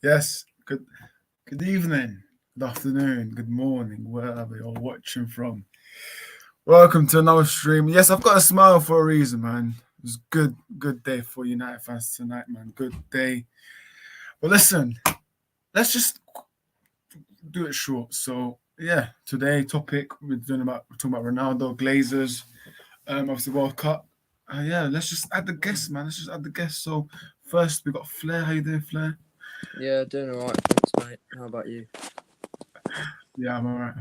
Yes, good evening, good afternoon, good morning, wherever you're watching from. Welcome to another stream. Yes, I've got a smile for a reason, man. It was good day for United fans tonight, man. Good day. But listen, let's just do it short. So yeah, today topic we're talking about Ronaldo, Glazers, obviously World Cup. Yeah, let's just add the guests, man. Let's just add the guests. So first we got Flair. How you doing, Flair? Yeah, doing alright, thanks, mate. How about you? Yeah, I'm alright.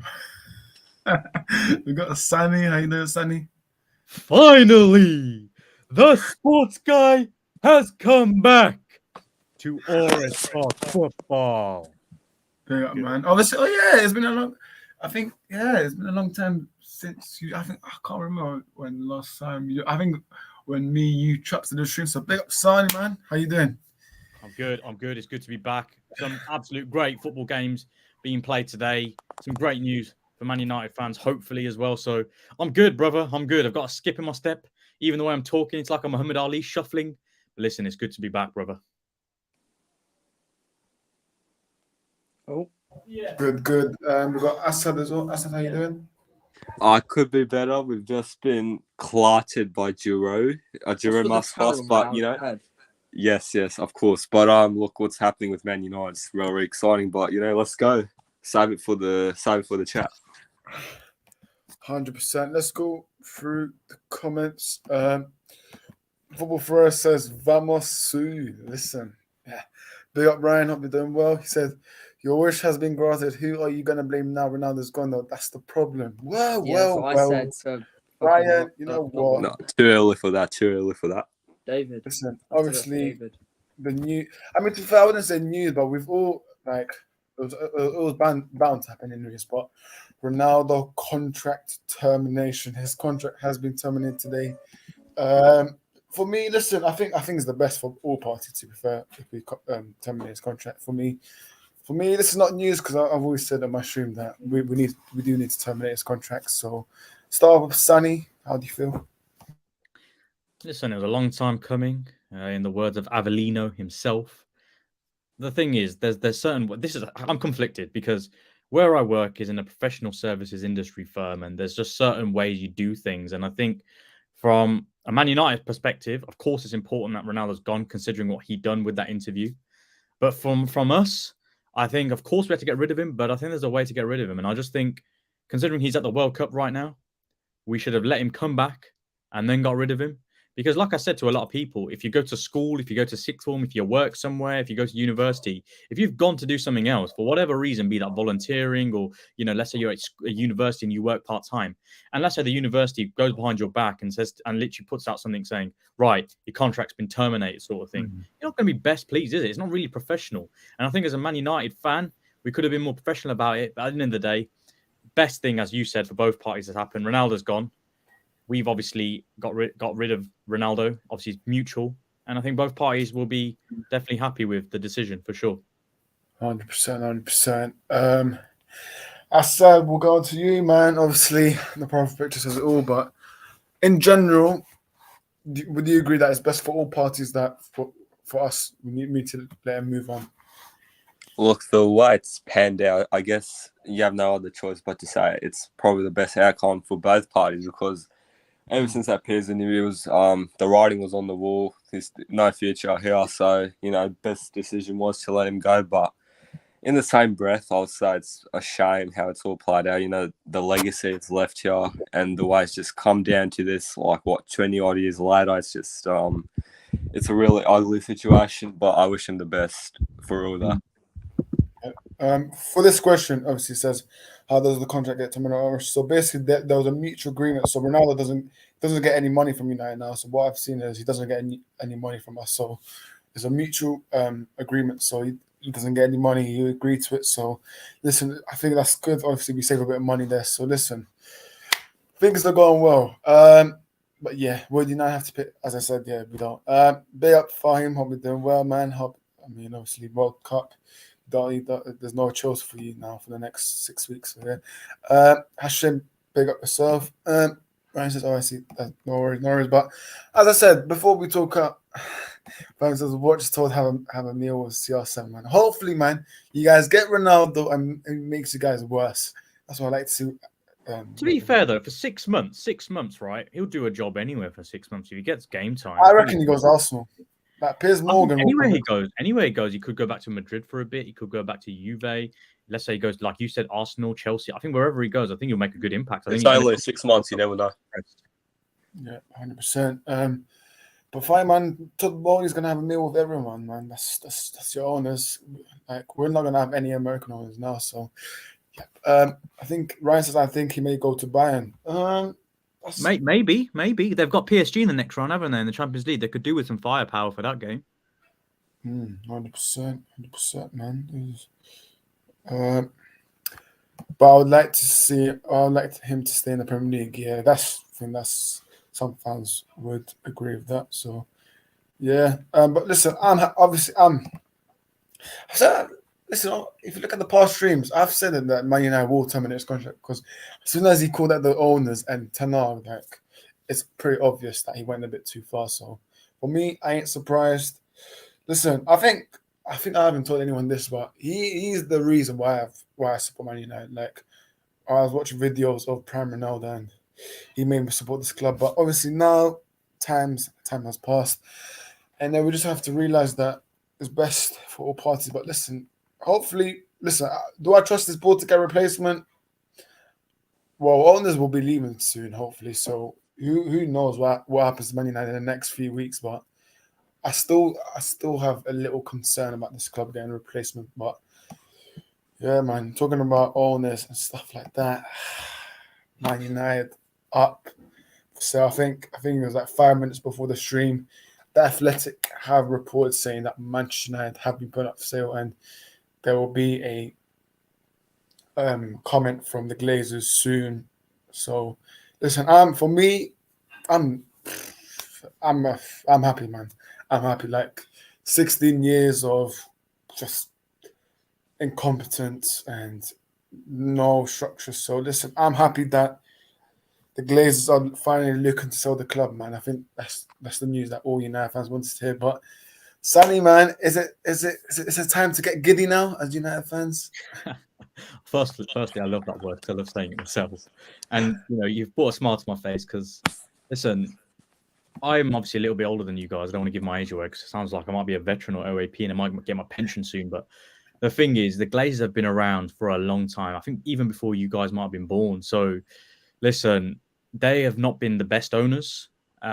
We got Sunny. How you doing, Sunny? Finally, the sports guy has come back to always talk football. Big up, man. Obviously, oh yeah, it's been a long. I think it's been a long time since you. I think I can't remember when last time you. I think when you trapped to the stream. So big up, Sunny, man. How you doing? I'm good. It's good to be back. Some absolute great football games being played today. Some great news for Man United fans, hopefully as well. So I'm good, brother. I'm good. I've got a skip in my step. Even the way I'm talking, it's like I'm Muhammad Ali shuffling. But listen, it's good to be back, brother. Oh, Yeah. Good. We got Asad as well. Asad, how you doing? I could be better. We've just been clattered by Giro. Giro Mascos, but you know. Head. Yes, of course. But look what's happening with Man United. It's very exciting. But you know, let's go. Save it for the chat. 100%. Let's go through the comments. Football for us says Vamos Su. Listen, yeah. Big up Ryan. Hope you're doing well. He said, "Your wish has been granted. Who are you gonna blame now? Ronaldo's gone though. That's the problem." Well, I said to Ryan. You know what? No, too early for that. David. Listen, obviously the new. I mean, to be fair, I wouldn't say news, but we've all like it was bound to happen in this spot. Ronaldo contract termination. His contract has been terminated today. For me, listen, I think it's the best for all parties. To be fair, if we terminate his contract, for me, this is not news because I've always said on my stream that we do need to terminate his contract. So, start with Sunny. How do you feel? Listen, it was a long time coming. In the words of Avellino himself, the thing is, there's certain. I'm conflicted because where I work is in a professional services industry firm, and there's just certain ways you do things. And I think from a Man United perspective, of course, it's important that Ronaldo's gone, considering what he done with that interview. But from us, I think, of course, we have to get rid of him. But I think there's a way to get rid of him, and I just think, considering he's at the World Cup right now, we should have let him come back and then got rid of him. Because like I said to a lot of people, if you go to school, if you go to sixth form, if you work somewhere, if you go to university, if you've gone to do something else, for whatever reason, be that volunteering or, let's say you're at a university and you work part-time, and let's say the university goes behind your back and says, and literally puts out something saying, right, your contract's been terminated sort of thing. Mm-hmm. You're not going to be best pleased, is it? It's not really professional. And I think as a Man United fan, we could have been more professional about it. But at the end of the day, best thing, as you said, for both parties has happened. Ronaldo's gone. We've obviously got rid of Ronaldo. Obviously, it's mutual. And I think both parties will be definitely happy with the decision, for sure. 100%. I said we'll go on to you, man. Obviously, the profile picture says it all. But in general, would you agree that it's best for all parties that for us, we need to let him move on? Look, the way it's panned out, I guess you have no other choice but to say it's probably the best outcome for both parties because ever since that Piers interview was, the writing was on the wall. There's no future here, so best decision was to let him go. But in the same breath, I would say it's a shame how it's all played out. The legacy it's left here, and the way it's just come down to this, 20 odd years later. It's just, it's a really ugly situation. But I wish him the best for all that. For this question, obviously, it says, how does the contract get terminated? So basically, there was a mutual agreement. So Ronaldo doesn't get any money from United now. So what I've seen is he doesn't get any money from us. So it's a mutual agreement. So he doesn't get any money. He agreed to it. So listen, I think that's good. Obviously, we save a bit of money there. So listen, things are going well. But yeah, would United have to pick? As I said, yeah, we don't. Big up for him. Hope you're doing well, man. Obviously, World Cup. There's no choice for you now for the next 6 weeks. So yeah. Hashem, big up yourself. Ryan says, "Oh, I see. No worries. But as I said before, we talk Fam says, watch told have a meal with CR7, man. Hopefully, man, you guys get Ronaldo and it makes you guys worse. That's what I like to see. To be fair though, for 6 months, right? He'll do a job anywhere for 6 months if he gets game time. I reckon he goes Arsenal. Like Piers Morgan. Anywhere he goes, he could go back to Madrid for a bit. He could go back to Juve. Let's say he goes, like you said, Arsenal, Chelsea. I think wherever he goes, I think he'll make a good impact. I think It's only 6 months. You never know. Yeah, 100%. But fine, man. Todd Bowley's gonna have a meal with everyone, man. That's your owners. Like we're not gonna have any American owners now, so. I think Ryan says I think he may go to Bayern. Maybe they've got PSG in the next round, haven't they? In the Champions League, they could do with some firepower for that game. 100%, man. But I would like him to stay in the Premier League. Yeah, I think that's some fans would agree with that. So, yeah. But listen, listen, if you look at the past streams, I've said that Man United will terminate his contract because as soon as he called out the owners and Ten Hag, like it's pretty obvious that he went a bit too far. So for me, I ain't surprised. Listen, I think I haven't told anyone this, but he's the reason why I support Man United. Like I was watching videos of Prime Ronaldo and he made me support this club, but obviously now time has passed, and then we just have to realize that it's best for all parties. But listen. Hopefully, do I trust this board to get a replacement? Well, owners will be leaving soon, hopefully. So who knows what happens to Man United in the next few weeks? But I still have a little concern about this club getting a replacement. But yeah, man, talking about owners and stuff like that, Man United up. So I think it was like 5 minutes before the stream, The Athletic have reported saying that Manchester United have been put up for sale and there will be a comment from the Glazers soon. So, listen, for me, I'm happy, man. I'm happy. Like 16 years of just incompetence and no structure. So, listen, I'm happy that the Glazers are finally looking to sell the club, man. I think that's the news that all United fans wanted to hear. But Sonny, man, is it time to get giddy now as United fans? Firstly, I love that word. I love saying it myself. And you've brought a smile to my face because, listen, I'm obviously a little bit older than you guys. I don't want to give my age away because it sounds like I might be a veteran or OAP and I might get my pension soon. But the thing is, the Glazers have been around for a long time. I think even before you guys might have been born. So, listen, they have not been the best owners.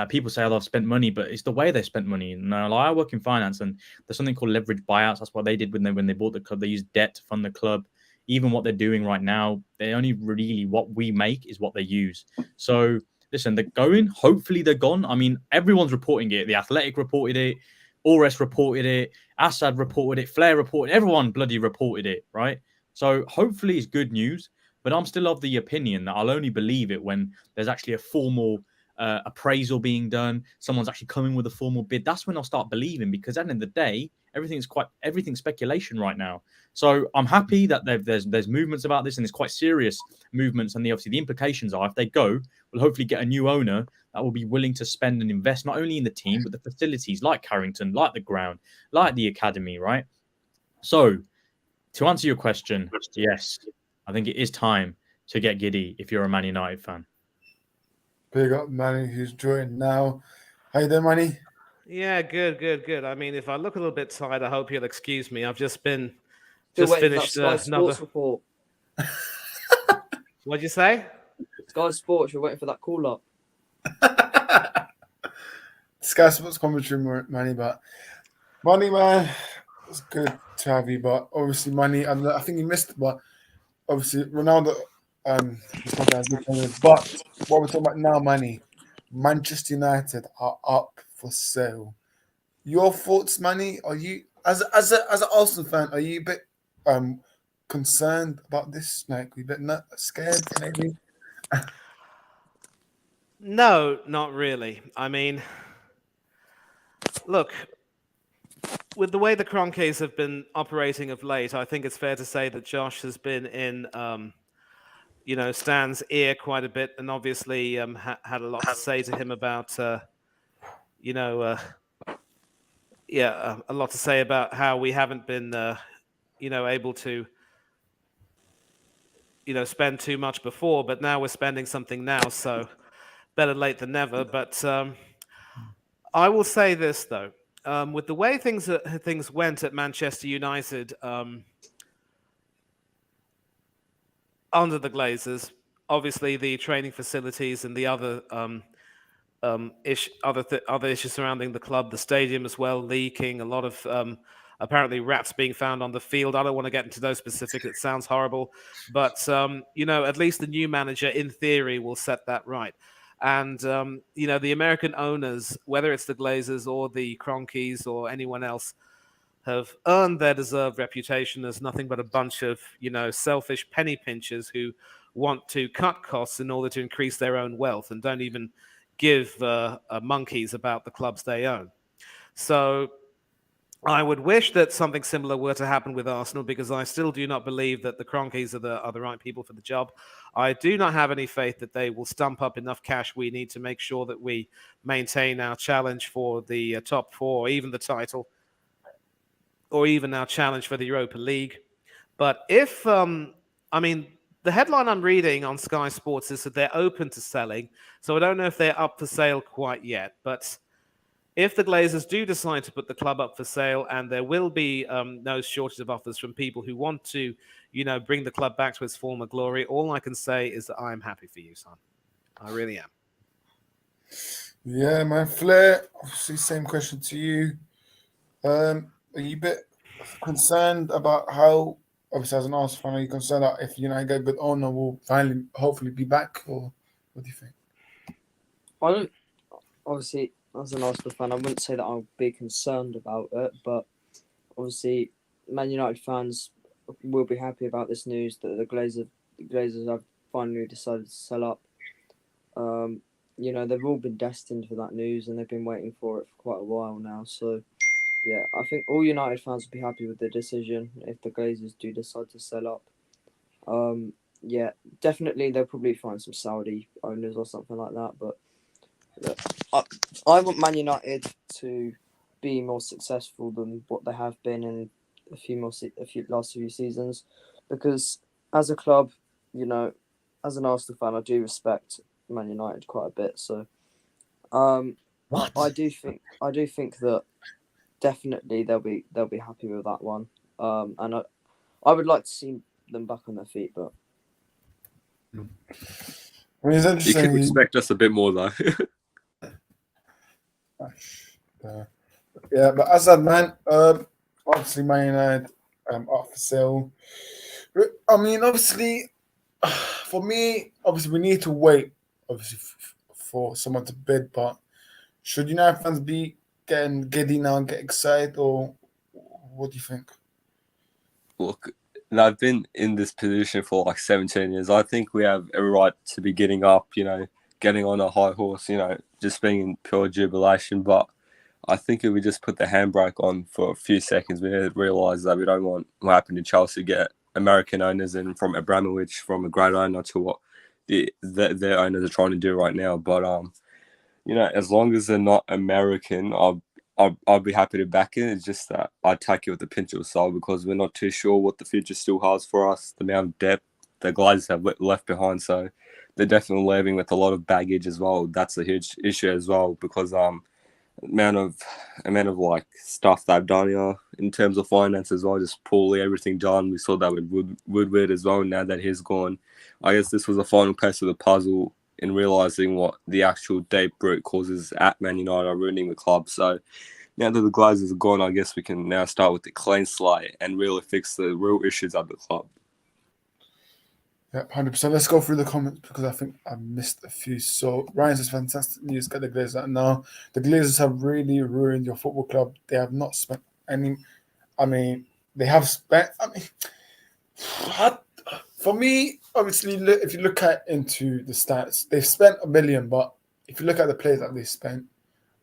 People say they've spent money, but it's the way they spent money. Now, I work in finance, and there's something called leverage buyouts. That's what they did when they bought the club. They used debt to fund the club. Even what they're doing right now, they only really what we make is what they use. So, listen, they're going. Hopefully, they're gone. I mean, everyone's reporting it. The Athletic reported it. Ores reported it. Assad reported it. Flair reported it. Everyone bloody reported it, right? So, hopefully, it's good news. But I'm still of the opinion that I'll only believe it when there's actually a formal appraisal being done. Someone's actually coming with a formal bid. That's when I'll start believing, because at the end of the day, everything's speculation right now. So I'm happy that there's movements about this, and there's quite serious movements. And obviously the implications are, if they go, we'll hopefully get a new owner that will be willing to spend and invest not only in the team but the facilities, like Carrington, like the ground, like the academy, right? So to answer your question, yes, I think it is time to get giddy if you're a Man United fan. Big up Manny, who's joined now. How you doing, Manny? Yeah, good. I mean, if I look a little bit tired, I hope you'll excuse me. I've just finished Sky Sports report. What'd you say? Sky Sports, you're waiting for that call up. Sky Sports commentary, Manny, but Manny, man, it's good to have you. But obviously, Manny, I think you missed it, but obviously Ronaldo. But what we're talking about now, Manny, Manchester United are up for sale. Your thoughts, Manny? Are you, as an Arsenal fan, are you a bit concerned about this? Like, a bit scared, maybe? No, not really. I mean, look, with the way the Kroenkes have been operating of late, I think it's fair to say that Josh has been in Stan's ear quite a bit, and obviously had a lot to say to him about, a lot to say about how we haven't been, able to, spend too much before, but now we're spending something now, so better late than never. But I will say this though, with the way things went at Manchester United under the Glazers, obviously the training facilities and the other other issues surrounding the club, the stadium as well, leaking, a lot of apparently rats being found on the field. I don't want to get into those specifics. It sounds horrible, but at least the new manager, in theory, will set that right. And the American owners, whether it's the Glazers or the Cronkies or anyone else, have earned their deserved reputation as nothing but a bunch of selfish penny pinchers who want to cut costs in order to increase their own wealth and don't even give monkeys about the clubs they own. So I would wish that something similar were to happen with Arsenal, because I still do not believe that the Cronkies are the right people for the job. I do not have any faith that they will stump up enough cash we need to make sure that we maintain our challenge for the top four, or even the title, or even our challenge for the Europa League. But if, the headline I'm reading on Sky Sports is that they're open to selling. So I don't know if they're up for sale quite yet. But if the Glazers do decide to put the club up for sale, and there will be no shortage of offers from people who want to, bring the club back to its former glory, all I can say is that I'm happy for you, son. I really am. Yeah, man. Flair, obviously, same question to you. Are you a bit concerned about how, obviously, as an Arsenal fan, are you concerned that if United get a good owner, will finally, hopefully, be back? Or what do you think? I don't, obviously, as an Arsenal fan, I wouldn't say that I'll be concerned about it, but obviously, Man United fans will be happy about this news that the Glazers have finally decided to sell up. They've all been destined for that news, and they've been waiting for it for quite a while now. So, yeah, I think all United fans will be happy with the decision if the Glazers do decide to sell up. Yeah, definitely they'll probably find some Saudi owners or something like that. But I want Man United to be more successful than what they have been in last few seasons, because as a club, as an Arsenal fan, I do respect Man United quite a bit. So, I do think that definitely they'll be happy with that one. And I would like to see them back on their feet, but It's You interesting. can expect us a bit more though. Yeah, but as I said, man, obviously Man United up for sale. I mean, obviously, for me, obviously we need to wait, obviously, for someone to bid. But should United fans be getting giddy now and get excited, or what do you think? Look, I've been in this position for like 17 years. I think we have a right to be getting up, getting on a high horse, just being in pure jubilation. But I think if we just put the handbrake on for a few seconds, we need to realise that we don't want what happened to Chelsea, get American owners in from Abramovich, from a great owner, to what their owners are trying to do right now. But as long as they're not American, I'll be happy to back it. It's just that I take it with a pinch of salt, because we're not too sure what the future still has for us, the amount of depth the Glazers have left behind. So they're definitely leaving with a lot of baggage as well. That's a huge issue as well, because amount of like stuff they've done in terms of finance as well, just poorly everything done. We saw that with Woodward as well. Now that he's gone, I guess this was the final piece of the puzzle in realising what the actual deep root causes at Man United are ruining the club. So now that the Glazers are gone, I guess we can now start with the clean slate and really fix the real issues at the club. Yeah, 100%. Let's go through the comments, because I think I missed a few. So Ryan says, fantastic news, get the Glazers out now. The Glazers have really ruined your football club. They have not spent any. They have spent. For me, obviously, if you look into the stats, they've spent $1 million. But if you look at the players that they spent,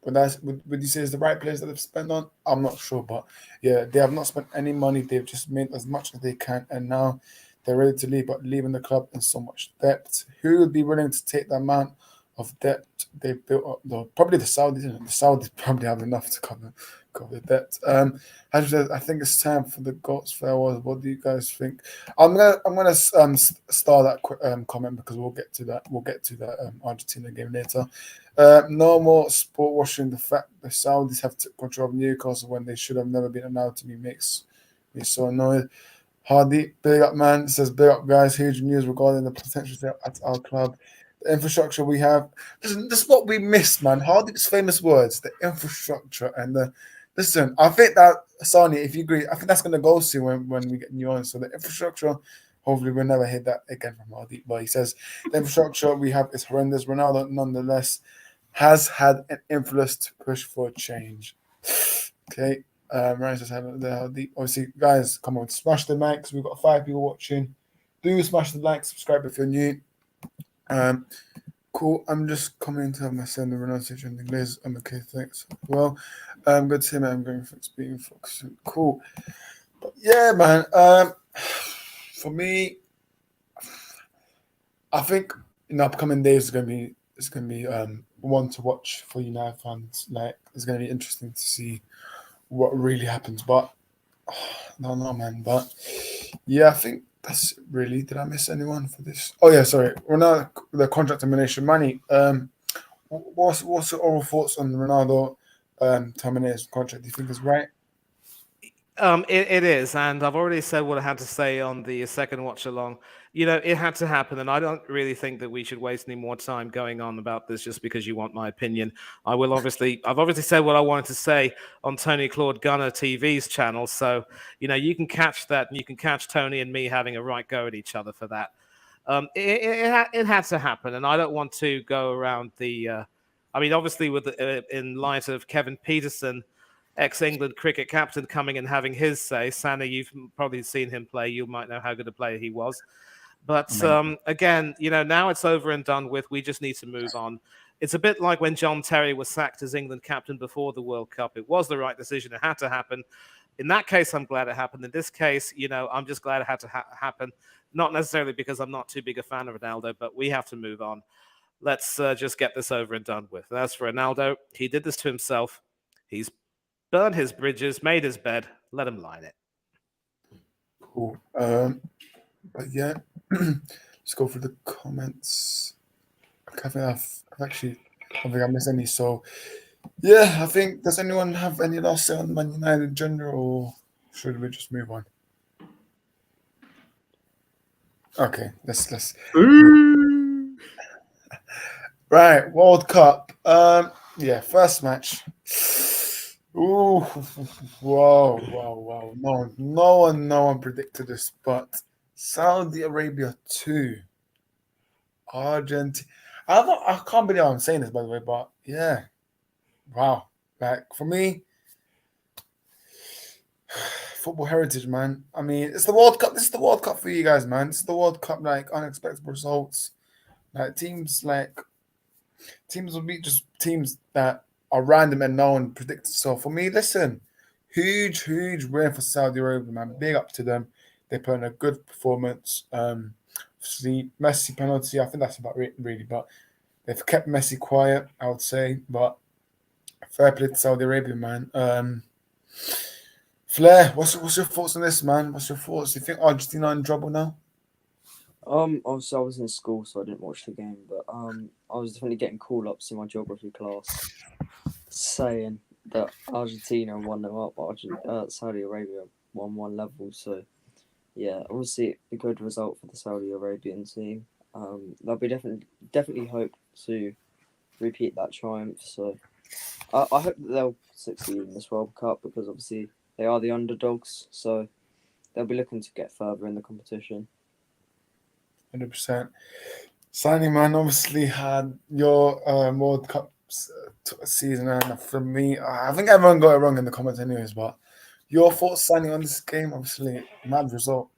would you say is the right players that they've spent on? I'm not sure, but yeah, they have not spent any money. They've just made as much as they can, and now they're ready to leave, but leaving the club in so much debt. Who would be willing to take the amount of debt they built up. Though probably the Saudis, the Saudis probably have enough to cover the debt. As you said, I think it's time for the goats farewells. What do you guys think? I'm gonna start that comment because we'll get to that. We'll get to that Argentina game later. No more sport washing. The fact the Saudis have took control of Newcastle when they should have never been allowed to be makes me so annoyed. Hardy, big up, man. Says big up, guys. Huge news regarding the potential sale at our club. The infrastructure we have. Listen, this is what we miss, man. Hardy's famous words: the infrastructure and the. Listen, I think that Sani, if you agree, I think that's going to go soon when we get new on. So the infrastructure, hopefully, we'll never hear that again from Hardy. But he says the infrastructure we have is horrendous. Ronaldo, nonetheless, has had an influence to push for change. Okay. Ryan says, obviously, guys, come on, smash the likes. We've got 5 people watching. Do smash the like, subscribe if you're new. Cool. I'm just coming to have my son, the Ronaldo and the Glazers. I'm okay, thanks. Well, good to see man. I'm going for being focused. Cool. But yeah, man. For me, I think in the upcoming days it's gonna be one to watch for United fans. Like, it's gonna be interesting to see what really happens. But no, man. But yeah, I think that's it, really. Did I miss anyone for this? Oh yeah, sorry. Ronaldo, the contract termination money. What's your overall thoughts on Ronaldo termination contract? Do you think is right? It is, and I've already said what I had to say on the second watch along. You know, it had to happen, and I don't really think that we should waste any more time going on about this just because you want my opinion. I've obviously said what I wanted to say on Tony Claude Gunner TV's channel, so you know you can catch that, and you can catch Tony and me having a right go at each other for that. It had to happen, and I don't want to go around the. I mean, obviously, in light of Kevin Peterson, ex-England cricket captain, coming and having his say. Sani, you've probably seen him play. You might know how good a player he was. But again, you know, now it's over and done with. We just need to move on. It's a bit like when John Terry was sacked as England captain before the World Cup. It was the right decision. It had to happen. In that case, I'm glad it happened. In this case, you know, I'm just glad it had to happen. Not necessarily because I'm not too big a fan of Ronaldo, but we have to move on. Let's just get this over and done with. As for Ronaldo, he did this to himself. He's burned his bridges, made his bed, let him lie in it. Cool. But yeah, let's go through the comments. I think I don't think I missed any. So yeah, I think, does anyone have any last say on Man United in general, or should we just move on? Okay, let's right, World Cup. Yeah, first match. Ooh, whoa. No one predicted this, but Saudi Arabia 2. Argentina. I can't believe I'm saying this, by the way, but yeah. Wow. Like, for me, football heritage, man. I mean, it's the World Cup. This is the World Cup for you guys, man. This is the World Cup, like, unexpected results. Like, teams will beat just teams that are random and no one predicted. So for me, listen, huge win for Saudi Arabia, man. Big up to them. They put in a good performance. The Messi penalty, I think that's about it, really. But they've kept Messi quiet, I would say. But fair play to Saudi Arabia, man. Flair, what's your thoughts on this, man? What's your thoughts? Do you think Argentina are in trouble now? Obviously I was in school, so I didn't watch the game, but I was definitely getting call-ups in my geography class saying that Argentina won them up, Saudi Arabia won one level. So yeah, obviously a good result for the Saudi Arabian team. They'll be definitely hope to repeat that triumph. So I hope that they'll succeed in this World Cup, because obviously they are the underdogs, so they'll be looking to get further in the competition. 100%. Sani, man, obviously had your World Cup season, and for me, I think everyone got it wrong in the comments anyways, but your thoughts, Sani, on this game? Obviously, mad result.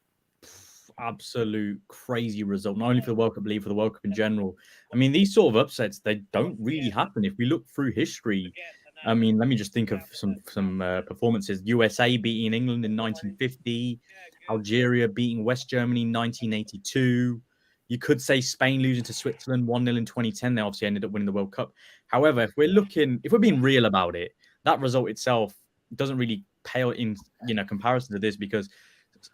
Absolute crazy result, not only for the World Cup, but for the World Cup in general. I mean, these sort of upsets, they don't really happen. If we look through history, I mean, let me just think of some performances. USA beating England in 1950, Algeria beating West Germany in 1982, You could say Spain losing to Switzerland 1-0 in 2010. They obviously ended up winning the World Cup. However, if we're being real about it, that result itself doesn't really pale in comparison to this, because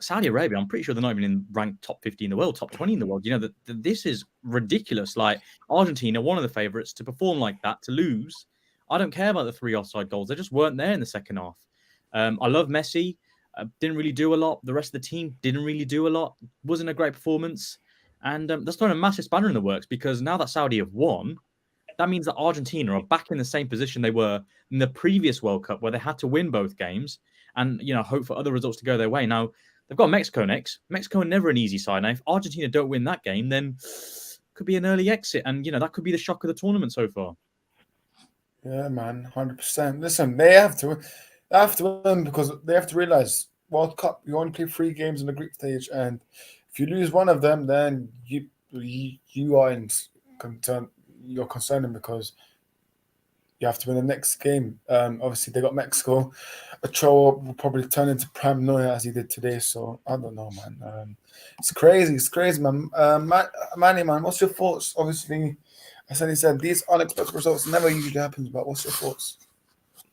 Saudi Arabia, I'm pretty sure they're not even in ranked top 50 in the world, top 20 in the world. This is ridiculous. Like Argentina, one of the favourites, to perform like that, to lose. I don't care about the 3 offside goals. They just weren't there in the second half. I love Messi. Didn't really do a lot. The rest of the team didn't really do a lot. Wasn't a great performance. And that's thrown a massive spanner in the works, because now that Saudi have won, that means that Argentina are back in the same position they were in the previous World Cup, where they had to win both games and hope for other results to go their way. Now, they've got Mexico next. Mexico are never an easy side. Now, if Argentina don't win that game, then could be an early exit. And, that could be the shock of the tournament so far. Yeah, man, 100%. Listen, they have to win, because they have to realize World Cup, you only play 3 games in the group stage, and if you lose one of them, then you are in concern. You're concerning, because you have to win the next game. Obviously, they got Mexico. Ochoa will probably turn into Prime Neuer as he did today. So I don't know, man. It's crazy. It's crazy, man. Manny, man, what's your thoughts? Obviously, as he said, these unexpected results never usually happens. But what's your thoughts?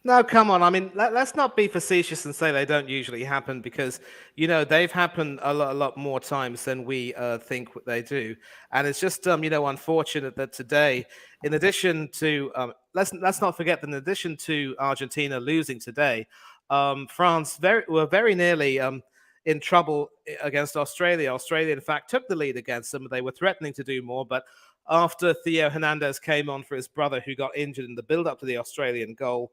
No, come on. I mean, let's not be facetious and say they don't usually happen, because, they've happened a lot more times than we think they do. And it's just, unfortunate that today, in addition to, let's not forget that in addition to Argentina losing today, France were very nearly in trouble against Australia. Australia, in fact, took the lead against them. They were threatening to do more, but after Theo Hernandez came on for his brother, who got injured in the build-up to the Australian goal,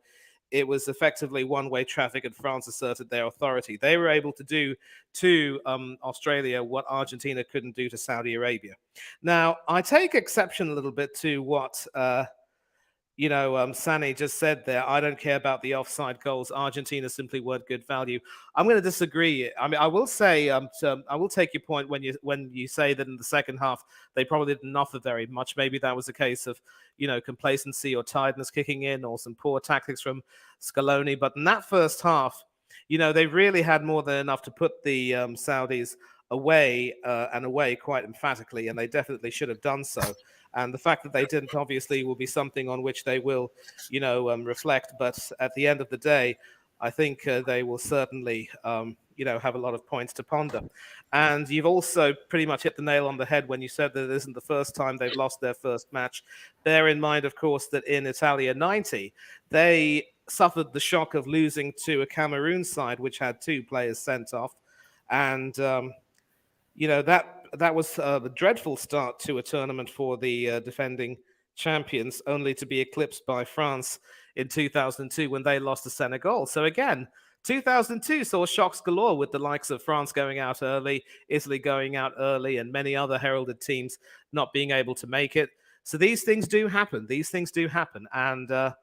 it was effectively one-way traffic, and France asserted their authority. They were able to do to Australia what Argentina couldn't do to Saudi Arabia. Now, I take exception a little bit to what Sani just said there. I don't care about the offside goals. Argentina simply weren't good value. I'm going to disagree. I mean, I will say, I will take your point when you say that in the second half they probably didn't offer very much. Maybe that was a case of complacency or tiredness kicking in, or some poor tactics from Scaloni. But in that first half, they really had more than enough to put the Saudis away quite emphatically, and they definitely should have done so. And the fact that they didn't, obviously, will be something on which they will, reflect. But at the end of the day, I think they will certainly, have a lot of points to ponder. And you've also pretty much hit the nail on the head when you said that it isn't the first time they've lost their first match. Bear in mind, of course, that in Italia 90, they suffered the shock of losing to a Cameroon side which had 2 players sent off. And, that was a dreadful start to a tournament for the defending champions, only to be eclipsed by France in 2002 when they lost to Senegal. So again, 2002 saw shocks galore, with the likes of France going out early, Italy going out early, and many other heralded teams not being able to make it. So these things do happen. And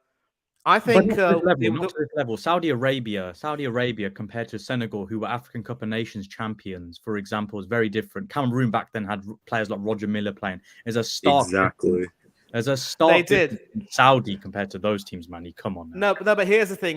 I think Not to this level. Saudi Arabia compared to Senegal, who were African Cup of Nations champions, for example, is very different. Cameroon back then had players like Roger Miller playing. There's a stark Exactly. There's a stark They did. difference in Saudi compared to those teams, man. Come on now. No, but here's the thing.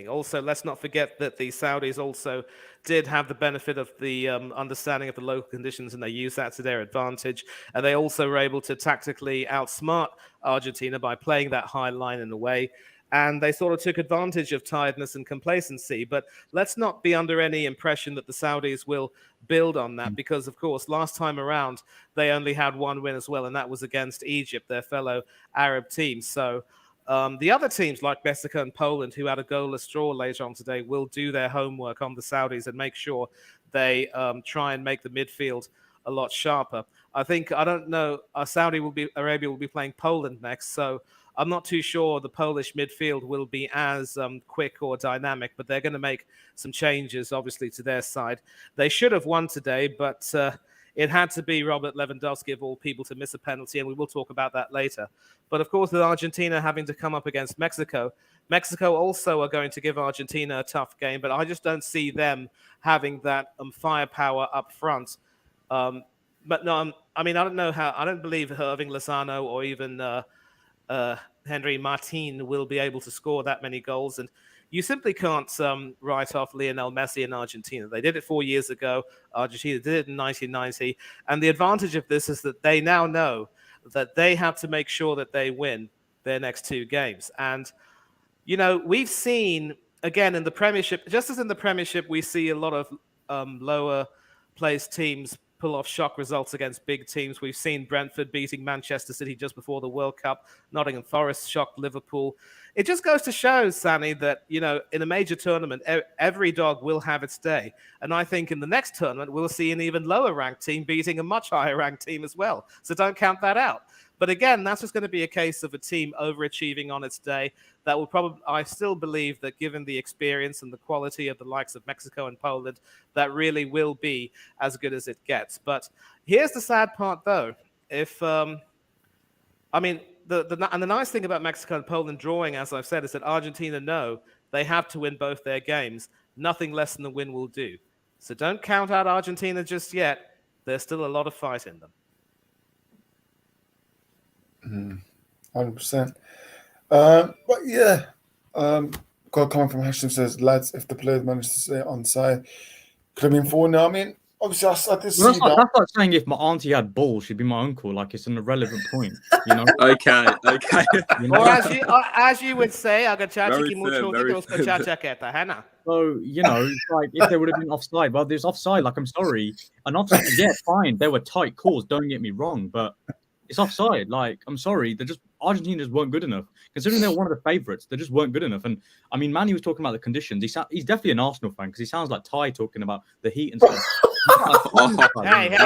Also, let's not forget that the Saudis also did have the benefit of the understanding of the local conditions, and they used that to their advantage. And they also were able to tactically outsmart Argentina by playing that high line in a way. And they sort of took advantage of tiredness and complacency. But let's not be under any impression that the Saudis will build on that, because, of course, last time around, they only had 1 win as well, and that was against Egypt, their fellow Arab team. So the other teams like Mexico and Poland, who had a goalless draw later on today, will do their homework on the Saudis and make sure they try and make the midfield a lot sharper. I don't know, Arabia will be playing Poland next, so I'm not too sure the Polish midfield will be as quick or dynamic, but they're going to make some changes, obviously, to their side. They should have won today, but it had to be Robert Lewandowski, of all people, to miss a penalty, and we will talk about that later. But, of course, with Argentina having to come up against Mexico also are going to give Argentina a tough game, but I just don't see them having that firepower up front. But no, I don't believe Irving Lozano or even Henry Martin will be able to score that many goals. And, you simply can't write off Lionel Messi in Argentina. They did it 4 years ago. Argentina did it in 1990. And the advantage of this is that they now know that they have to make sure that they win their next 2 games. And, we've seen, again, in the Premiership, just as in the Premiership, we see a lot of lower placed teams pull off shock results against big teams. We've seen Brentford beating Manchester City just before the World Cup. Nottingham Forest shocked Liverpool. It just goes to show, Sani, that, in a major tournament, every dog will have its day. And I think in the next tournament, we'll see an even lower ranked team beating a much higher ranked team as well. So don't count that out. But again, that's just going to be a case of a team overachieving on its day. That will probably, I still believe that given the experience and the quality of the likes of Mexico and Poland, that really will be as good as it gets. But here's the sad part, though. The nice thing about Mexico and Poland drawing, as I've said, is that Argentina know they have to win both their games. Nothing less than the win will do. So don't count out Argentina just yet. There's still a lot of fight in them. 100%. But yeah, coming from Hashim says, lads, if the players managed to stay on side, could have been 4-0. I mean, obviously, I did see That's that. like saying if my auntie had balls, she'd be my uncle. Like, it's an irrelevant point, Okay. Or as you would say, Very fair. Hannah. So, it's like if there would have been offside, well, there's offside. Like, I'm sorry. And offside, yeah, fine. There were tight calls. Don't get me wrong. But it's offside. Like, I'm sorry. Argentina just weren't good enough. Considering they were one of the favourites, they just weren't good enough. And, I mean, Manny was talking about the conditions. He's definitely an Arsenal fan because he sounds like Ty talking about the heat and stuff. Hey. That's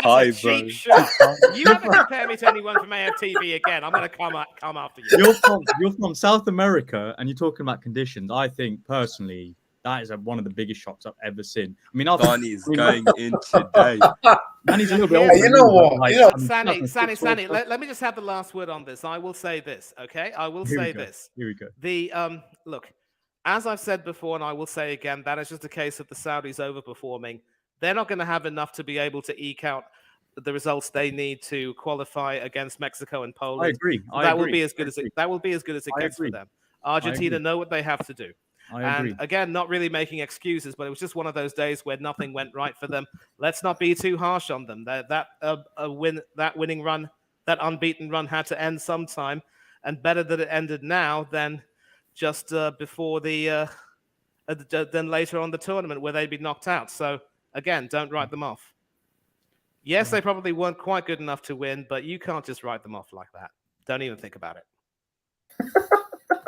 a cheap shot. You ever compare me to anyone from AFTV again, I'm going to come after you. You're from South America and you're talking about conditions. I think, personally, that is one of the biggest shocks I've ever seen. I mean, Donny's going in today. Manny's a little bit older. You know what? Sani, let me just have the last word on this. I will say this, okay? I will say this. Here we go. Look, as I've said before, and I will say again, that is just a case of the Saudis overperforming. They're not going to have enough to be able to eke out the results they need to qualify against Mexico and Poland. I agree. That will be as good as it gets for them. Argentina know what they have to do. And again, not really making excuses, but it was just one of those days where nothing went right for them. Let's not be too harsh on them. That winning run, that unbeaten run had to end sometime, and better that it ended now than just before then later on the tournament where they'd be knocked out. So again, don't write them off. Yes, they probably weren't quite good enough to win, but you can't just write them off like that. Don't even think about it. I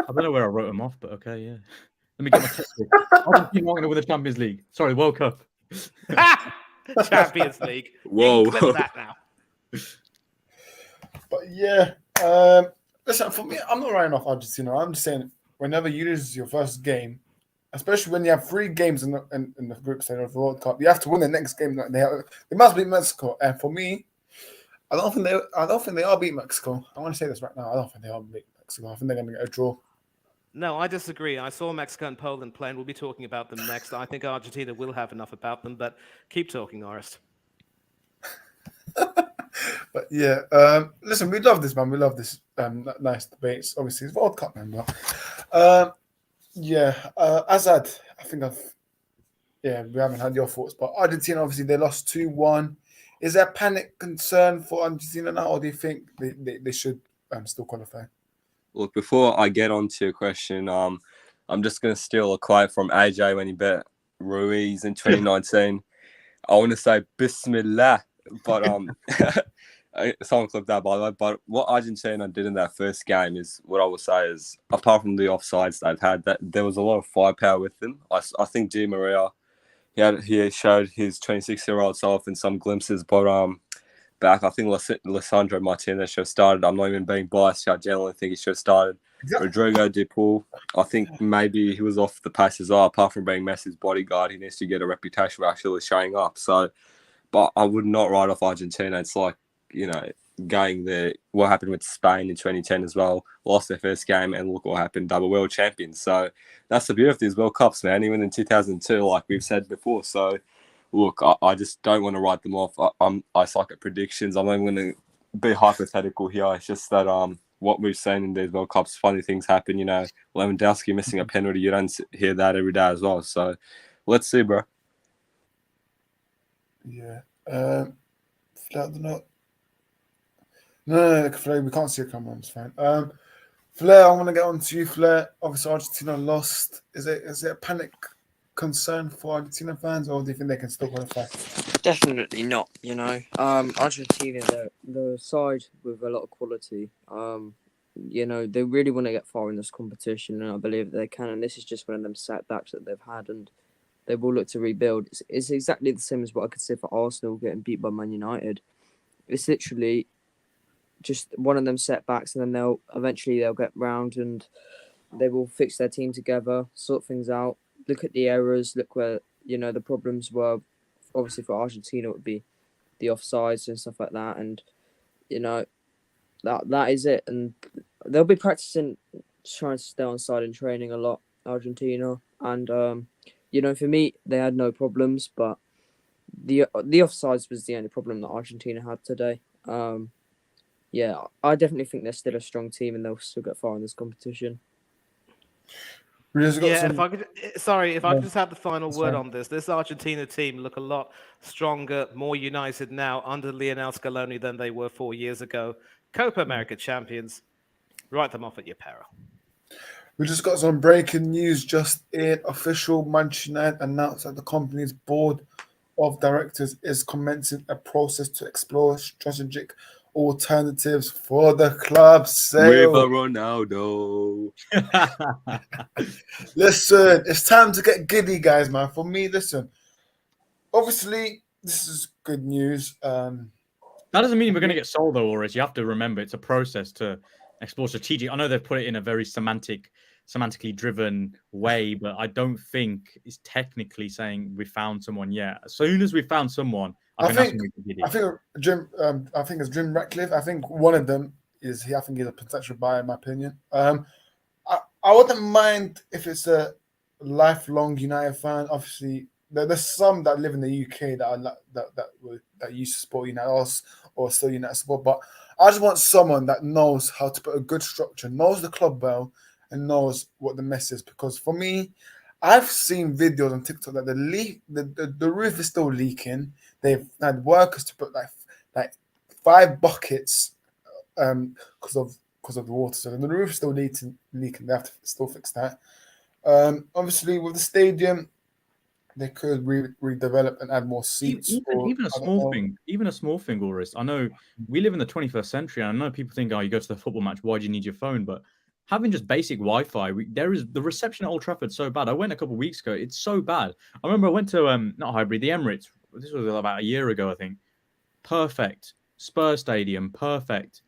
don't know where I wrote them off, but okay, yeah. Let me get my textbook. Argentina not going to win the Champions League. Sorry, World Cup. Champions League. Whoa. You can clip that now. But yeah, listen, for me, I'm not writing off Argentina. I'm just saying, whenever you lose your first game, especially when you have 3 games in the group stage of the World Cup, you have to win the next game. They must beat Mexico. And for me, I don't think they are beat Mexico. I want to say this right now. I don't think they are beat Mexico. I think they're going to get a draw. No, I disagree. I saw Mexico and Poland playing. We'll be talking about them next. I think Argentina will have enough about them, but keep talking, Orest. But yeah, listen, we love this, man. We love this nice debates. Obviously, it's World Cup, man. Azad, I think we haven't had your thoughts, but Argentina, obviously, they lost 2-1. Is there panic concern for Argentina now, or do you think they should still qualify? Look, before I get on to your question, I'm just going to steal a quote from AJ when he bet Ruiz in 2019. I want to say Bismillah, but someone clipped that, by the way. But what Argentina did in that first game is what I would say is, apart from the offsides they've had, that there was a lot of firepower with them. I think Di Maria, he showed his 26-year-old self in some glimpses, but back, I think Lisandro Martinez should have started. I'm not even being biased. I generally think he should have started. Exactly. Rodrigo De Paul, I think maybe he was off the pace as well. Apart from being Messi's bodyguard, he needs to get a reputation for actually showing up. So, but I would not write off Argentina. It's like, going there. What happened with Spain in 2010 as well? Lost their first game, and look what happened. Double world champions. So that's the beauty of these World Cups, man. Even in 2002, like we've said before. So. Look, I just don't want to write them off. I suck at predictions. I'm not going to be hypothetical here. It's just that what we've seen in these World Cups. Funny things happen, you know. Lewandowski missing a penalty, you don't hear that every day as well. So let's see, bro. Yeah. Flair, no, Flair, we can't see a camera. It's fine. Flair, I want to get on to you, Flair. Obviously, Argentina lost. Is it a panic concern for Argentina fans, or do you think they can still qualify? Definitely not. Argentina, they're a side with a lot of quality. They really want to get far in this competition, and I believe they can. And this is just one of them setbacks that they've had, and they will look to rebuild. It's exactly the same as what I could say for Arsenal getting beat by Man United. It's literally just one of them setbacks, and then they'll eventually get round and they will fix their team together, sort things out. Look at the errors. Look where the problems were. Obviously, for Argentina, it would be the offsides and stuff like that, and that is it. And they'll be practicing, trying to stay on side in training a lot, Argentina. And for me, they had no problems, but the offsides was the only problem that Argentina had today. I definitely think they're still a strong team, and they'll still get far in this competition. If I could just have the final word on this Argentina team look a lot stronger, more united now under Lionel Scaloni than they were 4 years ago. Copa America champions, write them off at your peril. We just got some breaking news just in. Official Manchester United announced that the company's board of directors is commencing a process to explore strategic alternatives for the club sale. With a Ronaldo. Listen, it's time to get giddy, guys, man. For me, listen, obviously, this is good news. That doesn't mean we're going to get sold, though, Oris. You have to remember it's a process to explore strategic. I know they've put it in a very semantically driven way, but I don't think it's technically saying we found someone yet. As soon as we found someone, I think Jim. I think it's Jim Ratcliffe. I think one of them is I think he's a potential buyer, in my opinion. I wouldn't mind if it's a lifelong United fan. Obviously, there's some that live in the UK that used to support United or still United support. But I just want someone that knows how to put a good structure, knows the club well, and knows what the mess is. Because for me, I've seen videos on TikTok that the roof is still leaking. They've had workers to put like 5 buckets because of the water. So the roof is still leaking. They have to still fix that. Obviously, with the stadium, they could redevelop and add more seats. Even a small thing, Oris. I know we live in the 21st century, and I know people think, oh, you go to the football match, why do you need your phone? But having just basic Wi-Fi, the reception at Old Trafford so bad. I went a couple of weeks ago. It's so bad. I remember I went to not Highbury, the Emirates. This was about a year ago, I think. Perfect. Spurs Stadium, perfect.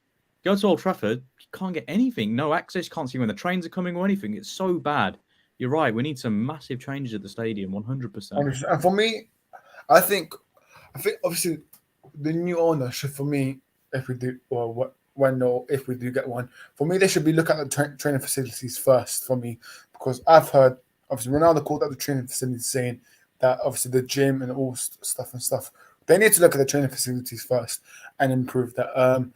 Go to Old Trafford, you can't get anything. No access, you can't see when the trains are coming or anything. It's so bad. You're right. We need some massive changes at the stadium, 100%. And for me, I think obviously the new owner should, for me, if we do if we do get one, for me they should be looking at the training facilities first. For me, because I've heard obviously Ronaldo called out the training facilities, saying that obviously the gym and all stuff. They need to look at the training facilities first and improve that.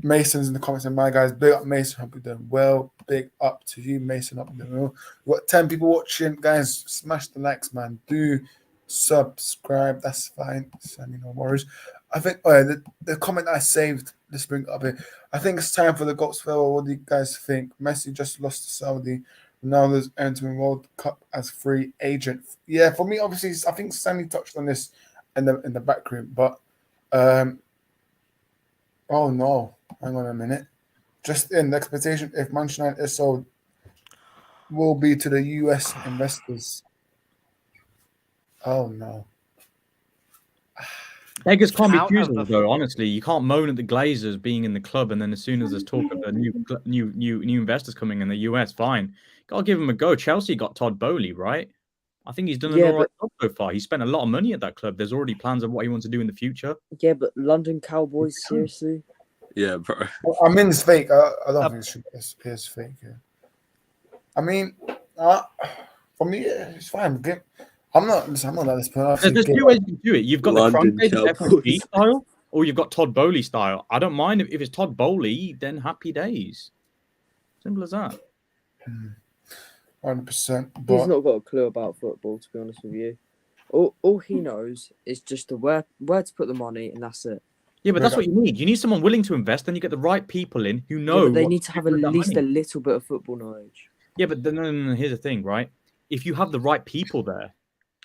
Mason's in the comments, and my guys, big up Mason, hope you're doing well. Big up to you, Mason, hope you're doing well. We've got 10 people watching, guys. Smash the likes, man. Do subscribe, that's fine. No worries. I think the comment I saved, let's bring it up here. I think it's time for the GOATs farewell. What do you guys think? Messi just lost to Saudi. Ronaldo's entering World Cup as free agent. Yeah, for me, obviously, I think Sammy touched on this in the back room, but oh no, hang on a minute. Just in the expectation, if Manchester United is sold, will be to the US investors. Oh no. Beggars can't be choosers, though. Honestly, you can't moan at the Glazers being in the club, and then as soon as there's talk of the new investors coming in the US, fine, gotta give them a go. Chelsea got Todd Bowley, right? I think he's done an all right job so far. He spent a lot of money at that club. There's already plans of what he wants to do in the future. Yeah, but London Cowboys, seriously? Yeah, bro. I mean, it's fake. I don't think it's fake. Yeah. I mean, for me, it's fine. I'm not like this person. There's 2 ways you can do it. You've got London the FSG style, or you've got Todd Bowley style. I don't mind if it's Todd Bowley, then happy days. Simple as that. 100%. He's But not got a clue about football, to be honest with you. All he knows is just where to put the money, and that's it. Yeah, but that's what you need. You need someone willing to invest, and you get the right people in who know. Yeah, but they what need to have at do with that least a money. little bit of football knowledge. Yeah, but then here's the thing, right? If you have the right people there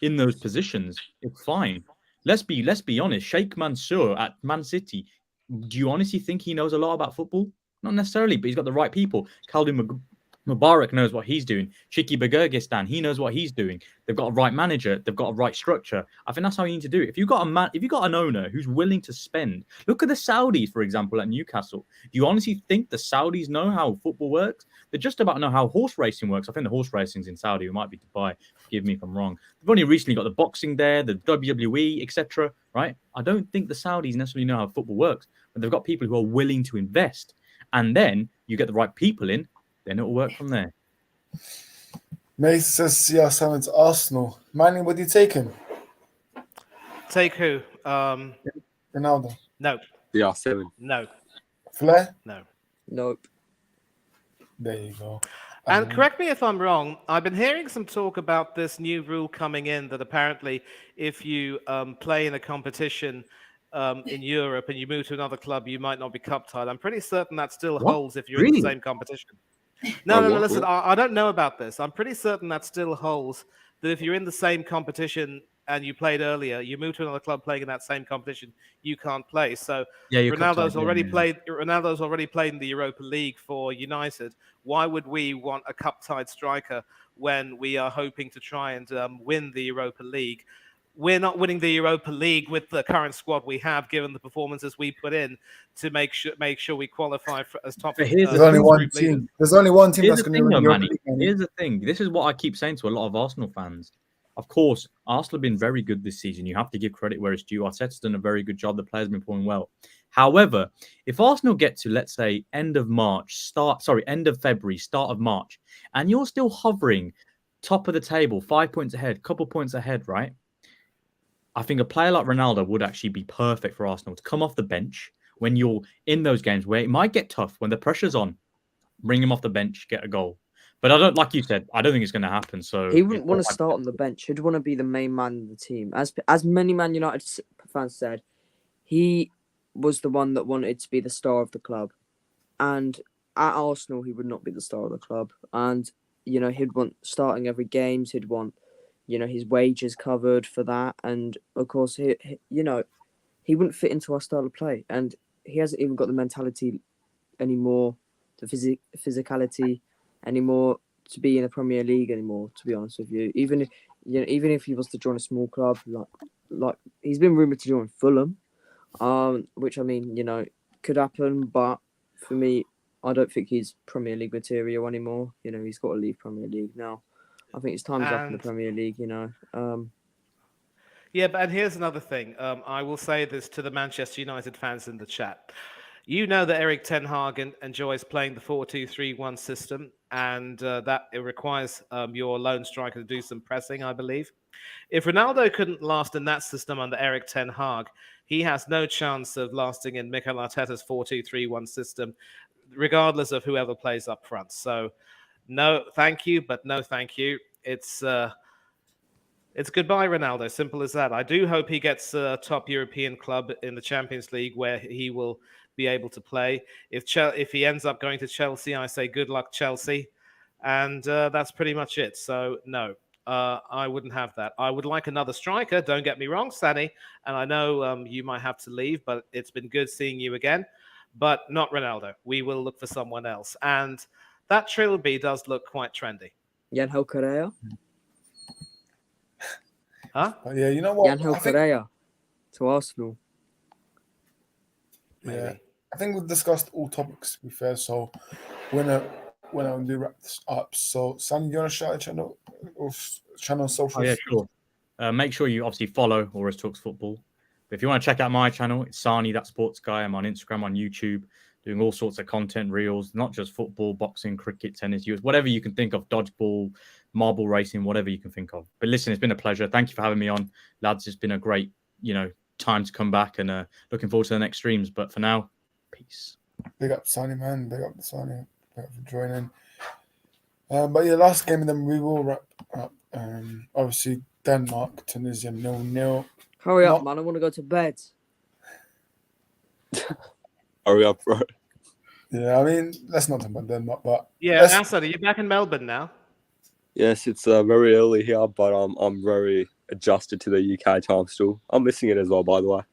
in those positions, it's fine. Let's be honest. Sheikh Mansour at Man City. Do you honestly think he knows a lot about football? Not necessarily, but he's got the right people. Khaldun Mubarak knows what he's doing. Shiki Bagirgistan, he knows what he's doing. They've got a right manager. They've got a right structure. I think that's how you need to do it. If you've got an owner who's willing to spend, look at the Saudis, for example, at Newcastle. Do you honestly think the Saudis know how football works? They just about know how horse racing works. I think the horse racing's in Saudi. It might be Dubai. Forgive me if I'm wrong. They've only recently got the boxing there, the WWE, etc. Right? I don't think the Saudis necessarily know how football works, but they've got people who are willing to invest. And then you get the right people in, then it'll work from there. Mace says CR7 to Arsenal. Manny, what are you taking? Take who? Ronaldo. No. CR7. No. Flair? No. Nope. There you go. And correct me if I'm wrong, I've been hearing some talk about this new rule coming in that apparently if you play in a competition in Europe and you move to another club, you might not be cup tied. I'm pretty certain that still holds if you're in the same competition. No, listen, I don't know about this. I'm pretty certain that still holds, that if you're in the same competition and you played earlier, you move to another club playing in that same competition, you can't play. So Ronaldo's already played in the Europa League for United. Why would we want a cup-tied striker when we are hoping to try and win the Europa League? We're not winning the Europa League with the current squad we have, given the performances we put in to make sure we qualify as top. There's only one team. There's only one team that's going to win the Europa League. Here's the thing. This is what I keep saying to a lot of Arsenal fans. Of course, Arsenal have been very good this season. You have to give credit where it's due. Arteta's done a very good job. The players have been performing well. However, if Arsenal get to, let's say, end of February, start of March, and you're still hovering top of the table, 5 points ahead, couple points ahead, right? I think a player like Ronaldo would actually be perfect for Arsenal to come off the bench when you're in those games where it might get tough, when the pressure's on. Bring him off the bench, get a goal. But I don't, like you said, I don't think it's going to happen. So he wouldn't want to start on the bench. He'd want to be the main man in the team. As many Man United fans said, he was the one that wanted to be the star of the club. And at Arsenal, he would not be the star of the club. And, he'd want starting every game. He'd want, his wages covered for that. And, of course, he wouldn't fit into our style of play. And he hasn't even got the mentality anymore, the physicality anymore to be in the Premier League anymore, to be honest with you. Even if he was to join a small club, like he's been rumoured to join Fulham, which, I mean, could happen. But for me, I don't think he's Premier League material anymore. He's got to leave Premier League now. I think his time is up in the Premier League, Yeah, but here's another thing. I will say this to the Manchester United fans in the chat. You know that Erik ten Hag enjoys playing the 4-2-3-1 system, and that it requires your lone striker to do some pressing, I believe. If Ronaldo couldn't last in that system under Erik ten Hag, he has no chance of lasting in Mikel Arteta's 4-2-3-1 system, regardless of whoever plays up front. So, no, thank you, but no, thank you. It's goodbye, Ronaldo. Simple as that. I do hope he gets a top European club in the Champions League where he will be able to play. If he ends up going to Chelsea, I say good luck, Chelsea. And that's pretty much it. So, no, I wouldn't have that. I would like another striker. Don't get me wrong, Sani. And I know you might have to leave, but it's been good seeing you again. But not Ronaldo. We will look for someone else. And that trilby does look quite trendy. Angel Correa? Huh? Yeah, you know what? Angel Correa to Arsenal. Yeah, I think we've discussed all topics, to be fair. So when I do wrap this up, so Sam, you want to shout a channel or channel socials? Oh, yeah, sure. Make sure you obviously follow Horus Talks Football. But if you want to check out my channel, it's Sani, that sports guy. I'm on Instagram, on YouTube, doing all sorts of content, reels, not just football, boxing, cricket, tennis, whatever you can think of, dodgeball, marble racing, whatever you can think of. But listen, it's been a pleasure. Thank you for having me on, lads. It's been a great, time to come back, and looking forward to the next streams. But for now, peace. Big up Sani, man. Big up the Sani. for joining. But yeah, last game, and then we will wrap up. Obviously, Denmark, Tunisia 0-0. Hurry up, Not- man! I want to go to bed. Hurry up, bro. Yeah, I mean, let's not talk about Denmark, but Yeah, let's, Assad, are you back in Melbourne now? Yes, it's very early here, but I'm very adjusted to the UK time still. I'm missing it as well, by the way.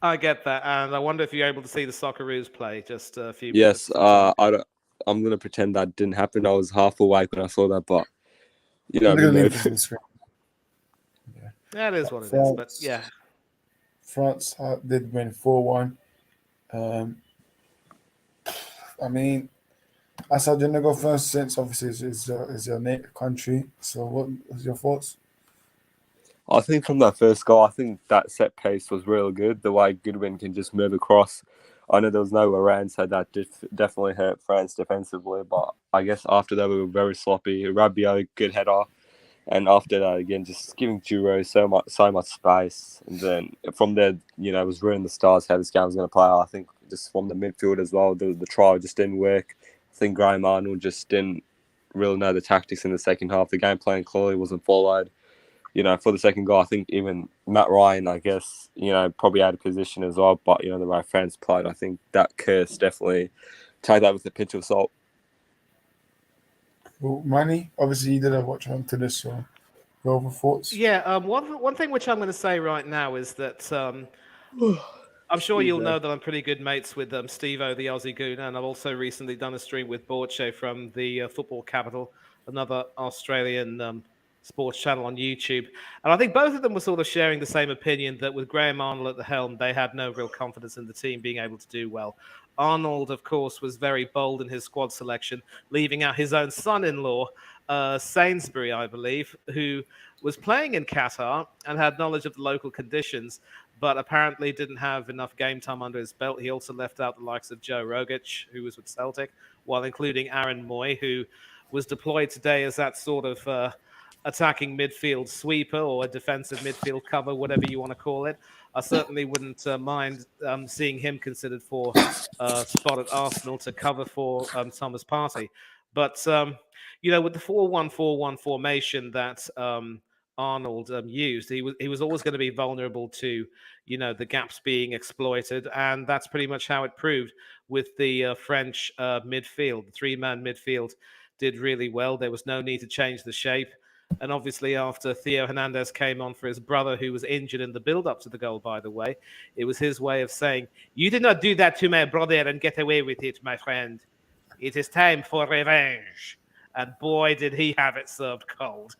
I get that, and I wonder if you're able to see the Socceroos play just a few Yes, minutes. I'm gonna pretend that didn't happen. I was half awake when I saw that, but I'm we going to leave moved. this on the screen. That is what it is, but yeah. France did win 4-1. I mean, Assad, you're going to go first since obviously it's your native country. So, what was your thoughts? I think from that first goal, I think that set piece was really good. The way Goodwin can just move across. I know there was no around, so that definitely hurt France defensively. But I guess after that, we were very sloppy. Rabiot, good header. And after that, again, just giving Giroud so much space. And then from there, it was ruining the stars how this game was going to play. I think just from the midfield as well, the trial just didn't work. I think Graham Arnold just didn't really know the tactics in the second half. The game plan clearly wasn't followed. For the second goal, I think even Matt Ryan, I guess, probably out of position as well. But, the way France played, I think that curse definitely take that with a pinch of salt. Well, Manny, obviously you did a watch on to this, so go over thoughts. Yeah, one thing which I'm going to say right now is that I'm sure you'll know that I'm pretty good mates with Steve-O, the Aussie Goon, and I've also recently done a stream with Borche from the Football Capital, another Australian sports channel on YouTube. And I think both of them were sort of sharing the same opinion that with Graham Arnold at the helm, they had no real confidence in the team being able to do well. Arnold, of course, was very bold in his squad selection, leaving out his own son-in-law, Sainsbury, I believe, who was playing in Qatar and had knowledge of the local conditions, but apparently didn't have enough game time under his belt. He also left out the likes of Joe Rogic, who was with Celtic, while including Aaron Moy, who was deployed today as that sort of attacking midfield sweeper or a defensive midfield cover, whatever you want to call it. I certainly wouldn't mind seeing him considered for a spot at Arsenal to cover for Thomas Partey. But, with the 4-1-4-1 formation that Arnold used, he was always going to be vulnerable to, the gaps being exploited. And that's pretty much how it proved with the French midfield. The three-man midfield did really well. There was no need to change the shape. And obviously, after Theo Hernandez came on for his brother, who was injured in the build-up to the goal, by the way, it was his way of saying, "You did not do that to my brother and get away with it, my friend. It is time for revenge." And boy, did he have it served cold.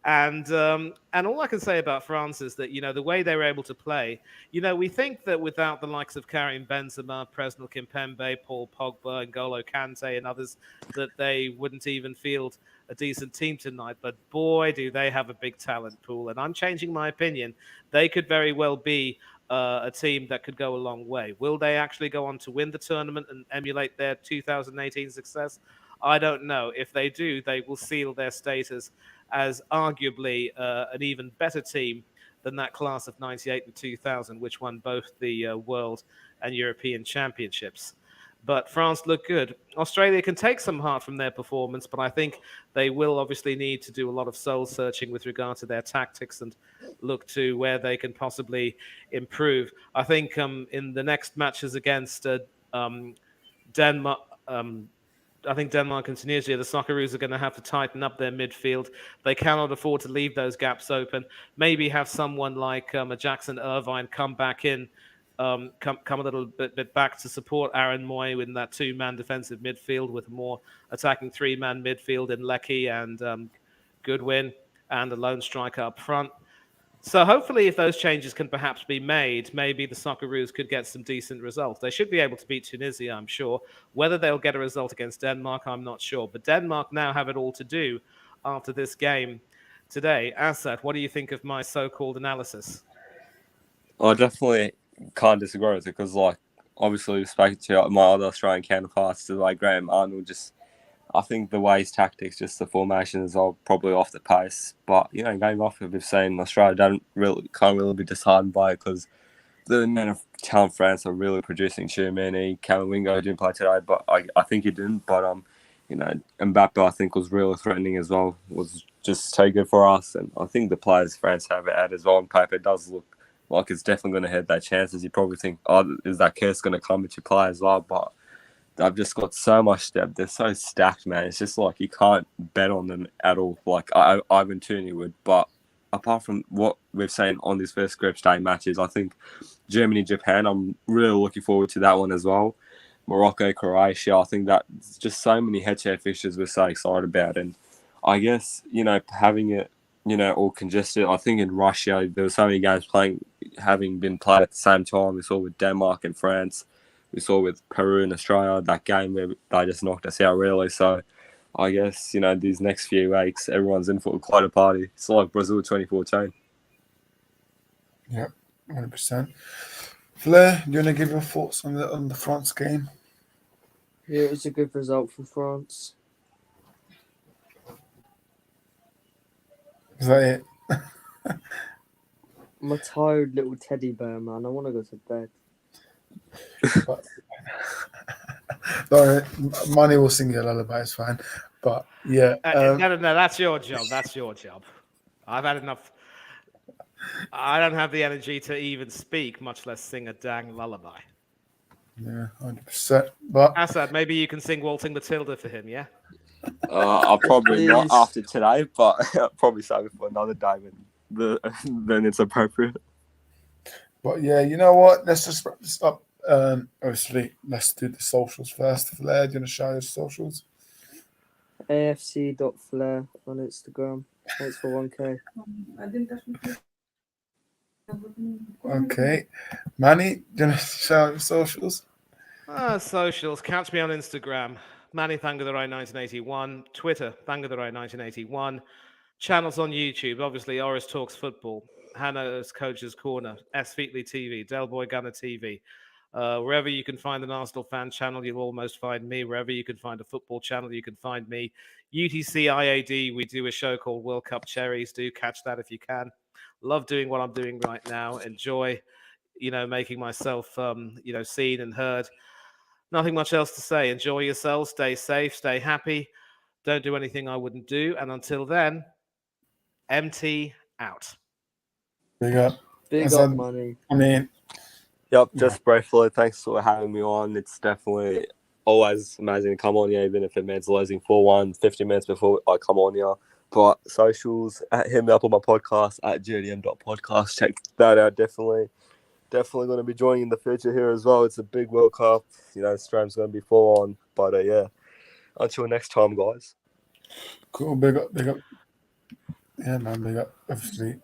And all I can say about France is that, the way they were able to play, we think that without the likes of Karim Benzema, Presnel Kimpembe, Paul Pogba, N'Golo Kante, and others, that they wouldn't even field a decent team tonight. But boy, do they have a big talent pool. And I'm changing my opinion. They could very well be a team that could go a long way. Will they actually go on to win the tournament and emulate their 2018 success? I don't know. If they do, they will seal their status as arguably an even better team than that class of 98 and 2000, which won both the World and European Championships. But France looked good. Australia can take some heart from their performance, but I think they will obviously need to do a lot of soul searching with regard to their tactics and look to where they can possibly improve. I think in the next matches against Denmark, I think Denmark and Tunisia, the Socceroos are going to have to tighten up their midfield. They cannot afford to leave those gaps open. Maybe have someone like a Jackson Irvine come back in, come a little bit back to support Aaron Moy in that two-man defensive midfield with a more attacking three-man midfield in Leckie and Goodwin and a lone striker up front. So hopefully if those changes can perhaps be made, maybe the Socceroos could get some decent results. They should be able to beat Tunisia, I'm sure. Whether they'll get a result against Denmark, I'm not sure. But Denmark now have it all to do after this game today. Assad, what do you think of my so-called analysis? I definitely can't disagree with it because, obviously, speaking to my other Australian counterparts, Graham Arnold, I think the way his tactics, just the formations, are probably off the pace. But game off, we've seen Australia can't really be disheartened by it because the amount of talent France are really producing. Tchouameni, Camavinga didn't play today, but I think he didn't. But Mbappe I think was really threatening as well. Was just so good for us, and I think the players France have it as well on paper. It does look like it's definitely going to hit their chances. You probably think, is that curse going to come at your play as well? But they've just got so much depth. They're so stacked, man. It's just like you can't bet on them at all. Like Ivan Toney would, but apart from what we've seen on this first group stage matches, I think Germany, Japan, I'm really looking forward to that one as well. Morocco, Croatia, I think that's just so many head-to-head fixtures we're so excited about. And I guess, having it, all congested, I think in Russia, there were so many games having been played at the same time. We saw with Denmark and France. We saw with Peru and Australia, that game where they just knocked us out, really. So I guess, these next few weeks, everyone's in for quite a party. It's like Brazil 2014. Yeah, 100%. Flair, do you want to give your thoughts on the France game? Yeah, it was a good result for France. Is that it? I'm a tired little teddy bear, man. I want to go to bed. Sorry, Money will sing you a lullaby, it's fine. But yeah. No, that's your job. That's your job. I've had enough. I don't have the energy to even speak, much less sing a dang lullaby. Yeah, 100%. But Assad, maybe you can sing Waltzing Matilda for him, yeah? I'll probably not Please. after today, but I'll probably save it for another day when it's appropriate. But yeah, you know what? Let's just wrap this up. Obviously, let's do the socials first. Flair, do you want to show your socials? AFC.flair on Instagram. Thanks for 1K. Okay. Manny, do you want to show your socials? Socials. Catch me on Instagram. Manny Thangatherai 1981. Twitter, Thangatherai 1981. Channels on YouTube. Obviously, Oris Talks Football. Hannah's Coach's Corner. S. Featley TV. Del Boy Gunner TV. Wherever you can find an Arsenal fan channel, you'll almost find me. Wherever you can find a football channel, you can find me. UTC IAD, we do a show called World Cup Cherries. Do catch that if you can. Love doing what I'm doing right now. Enjoy, making myself, seen and heard. Nothing much else to say. Enjoy yourselves. Stay safe. Stay happy. Don't do anything I wouldn't do. And until then, MT out. Big up. Big up, Money. I mean, Yep, just briefly, thanks for having me on. It's definitely always amazing to come on here, even if it means losing 4-1 50 minutes before I come on here. But socials, hit me up on my podcast at gdm.podcast. Check that out, definitely going to be joining in the future here as well. It's a big World Cup. Stream's going to be full on. But yeah, until next time, guys. cool. Big up. Yeah, man, big up. Obviously,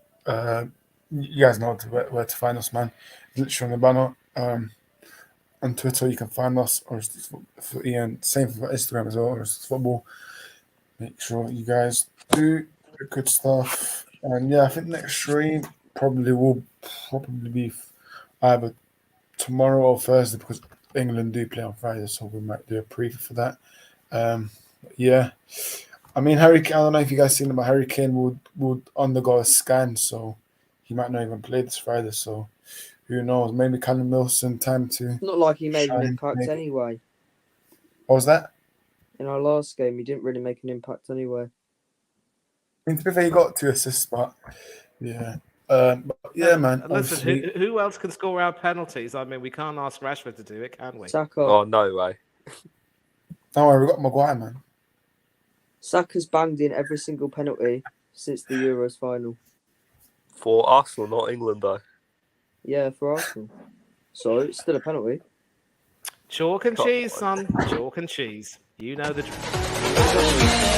you guys know where to find us, man. Literally on the banner. On Twitter, you can find us, or for Ian, same for Instagram as well, or football. Make sure you guys do the good stuff. And yeah, I think next stream will be either tomorrow or Thursday because England do play on Friday, so we might do a preview for that. Yeah, I mean I don't know if you guys seen about Harry Kane would undergo a scan, so he might not even play this Friday. So who knows? Maybe Callum Wilson time to. Not like he made an shine, impact maybe. anyway. What was that? In our last game, he didn't really make an impact anyway. I mean, to be fair, he got 2 assists, but yeah. But yeah, man. Listen, who else can score our penalties? I mean, we can't ask Rashford to do it, can we? Saka. Oh, no way. Don't worry, we got Maguire, man. Saka's banged in every single penalty since the Euros final. For Arsenal, not England, though. Yeah, for Arsenal. So it's still a penalty. Chalk and cheese, son. Chalk and cheese. You know the drill.